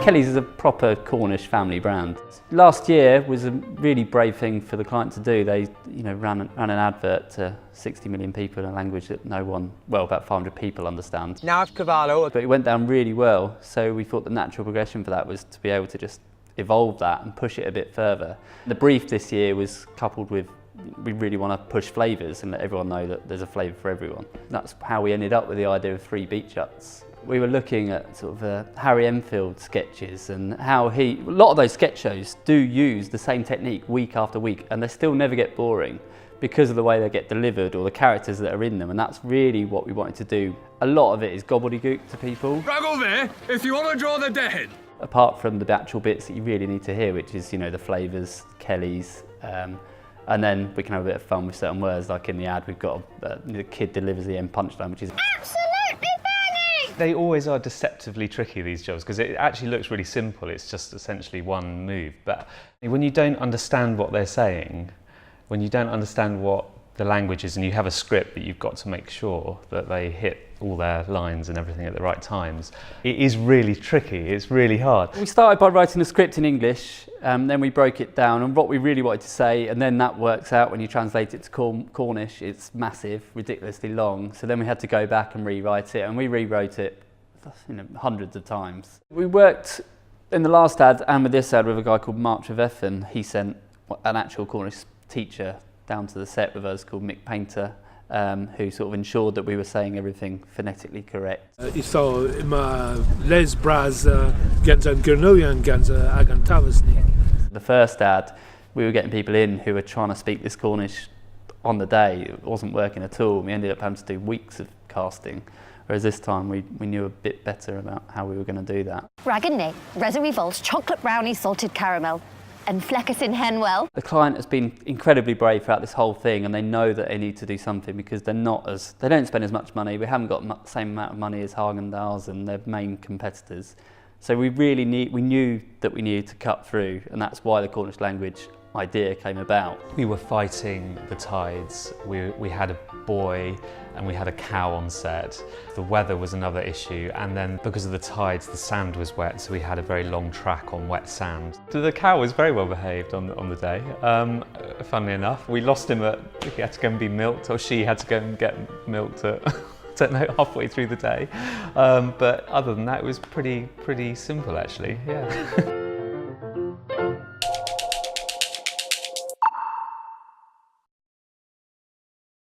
Kelly's is a proper Cornish family brand. Last year was a really brave thing for the client to do. They ran an advert to 60 million people in a language that no one, well, about 500 people understand. But it went down really well, so we thought the natural progression for that was to be able to just evolve that and push it a bit further. The brief this year was coupled with we really want to push flavours and let everyone know that there's a flavour for everyone. That's how we ended up with the idea of 3 beach huts. We were looking at sort of Harry Enfield sketches and how a lot of those sketch shows do use the same technique week after week, and they still never get boring because of the way they get delivered or the characters that are in them, and that's really what we wanted to do. A lot of it is gobbledygook to people. Right over there, if you want to draw the dead. Apart from the actual bits that you really need to hear, which is, the flavours, Kelly's, and then we can have a bit of fun with certain words, like in the ad we've got the kid delivers the end punchline, which is absolutely funny! They always are deceptively tricky, these jobs, because it actually looks really simple. It's just essentially one move. But when you don't understand what they're saying, when you don't understand what the language is and you have a script that you've got to make sure that they hit all their lines and everything at the right times, it is really tricky, it's really hard. We started by writing a script in English, then we broke it down on what we really wanted to say, and then that works out when you translate it to Cornish. It's massive, ridiculously long, so then we had to go back and rewrite it, and we rewrote it hundreds of times. We worked in the last ad and with this ad with a guy called Mark Trevethan. He sent an actual Cornish teacher down to the set with us called Mick Painter, who sort of ensured that we were saying everything phonetically correct. So ima les bras ganza Gernolian ganza Häagen-Dazs. The first ad, we were getting people in who were trying to speak this Cornish on the day. It wasn't working at all. We ended up having to do weeks of casting, whereas this time we knew a bit better about how we were going to do that. Raganne, Revolt's chocolate brownie salted caramel. And Fleckus in Henwell. The client has been incredibly brave throughout this whole thing, and they know that they need to do something because they don't spend as much money. We haven't got the same amount of money as Häagen-Dazs and their main competitors. So we knew that we needed to cut through, and that's why the Cornish-language idea came about. We were fighting the tides. We had a boy and we had a cow on set. The weather was another issue, and then because of the tides the sand was wet, so we had a very long track on wet sand. The cow was very well behaved on the day, funnily enough. We lost him he had to go and be milked, or she had to go and get milked at I don't know, halfway through the day. But other than that, it was pretty simple actually, yeah.